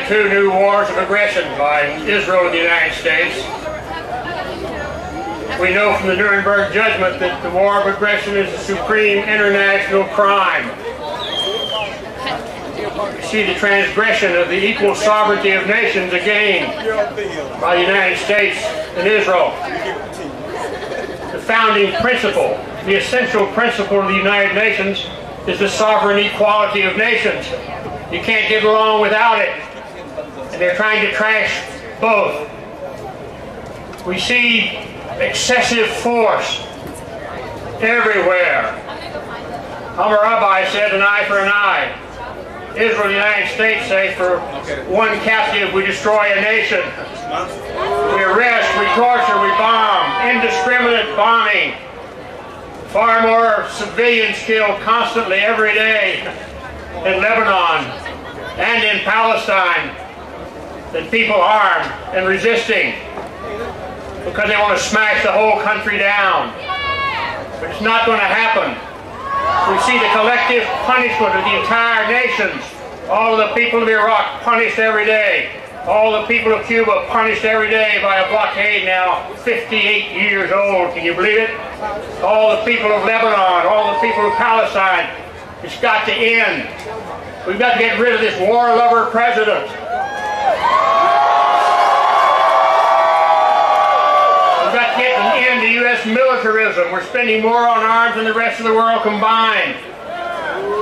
had two new wars of aggression by Israel and the United States. We know from the Nuremberg judgment that the war of aggression is a supreme international crime. We see the transgression of the equal sovereignty of nations again by the United States and Israel. The founding principle, the essential principle of the United Nations is the sovereign equality of nations. You can't get along without it. And they're trying to trash both. We see excessive force everywhere. Hammurabi said an eye for an eye. Israel and the United States say for one captive we destroy a nation. We arrest, we torture, we bomb. Indiscriminate bombing. Far more civilians killed constantly every day in Lebanon and in Palestine than people armed and resisting because they want to smash the whole country down. But it's not going to happen. We see the collective punishment of the entire nations. All of the people of Iraq punished every day. All the people of Cuba punished every day by a blockade now 58 years old. Can you believe it? All the people of Lebanon, all the people of Palestine. It's got to end. We've got to get rid of this war lover president. We've got to get an end to U.S. militarism. We're spending more on arms than the rest of the world combined.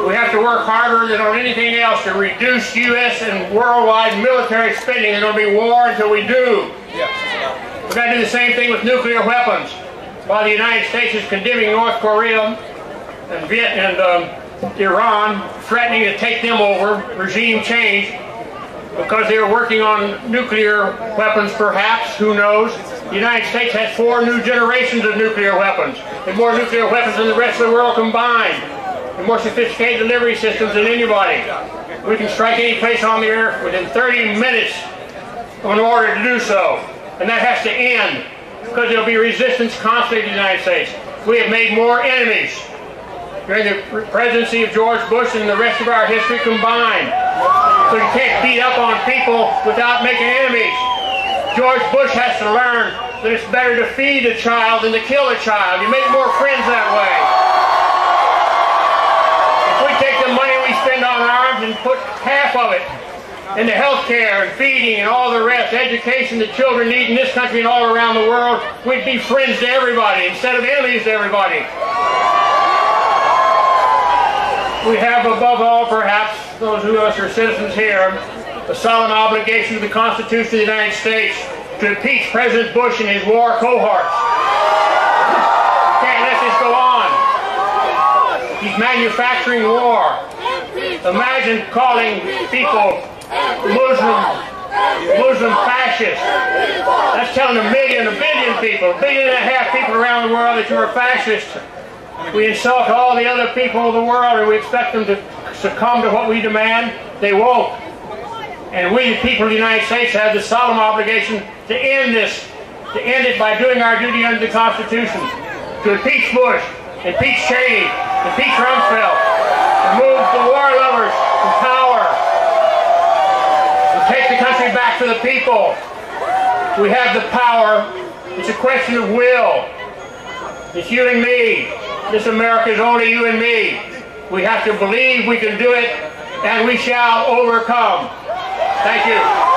We have to work harder than on anything else to reduce U.S. and worldwide military spending. There's going to be war until we do. We've got to do the same thing with nuclear weapons. While the United States is condemning North Korea and Iran, threatening to take them over, regime change, because they were working on nuclear weapons perhaps, who knows. The United States has 4 new generations of nuclear weapons, and more nuclear weapons than the rest of the world combined. And more sophisticated delivery systems than anybody. We can strike any place on the earth within 30 minutes in order to do so. And that has to end, because there will be resistance constantly in the United States. We have made more enemies during the presidency of George Bush and the rest of our history combined. So you can't beat up on people without making enemies. George Bush has to learn that it's better to feed a child than to kill a child. You make more friends that way. Take the money we spend on arms and put half of it into health care and feeding and all the rest, education that children need in this country and all around the world, we'd be friends to everybody instead of enemies to everybody. We have, above all, perhaps, those of us who are citizens here, a solemn obligation to the Constitution of the United States to impeach President Bush and his war cohorts. Can't let this go on. He's manufacturing war. Imagine calling people Muslim fascists. That's telling a billion people, 1.5 billion people around the world that you're a fascist. We insult all the other people of the world and we expect them to succumb to what we demand. They won't. And we, the people of the United States, have the solemn obligation to end this, to end it by doing our duty under the Constitution, to impeach Bush, impeach Cheney, impeach Rumsfeld, remove the war lovers from power, and take the country back to the people. We have the power. It's a question of will. It's you and me. This America is only you and me. We have to believe we can do it, and we shall overcome. Thank you.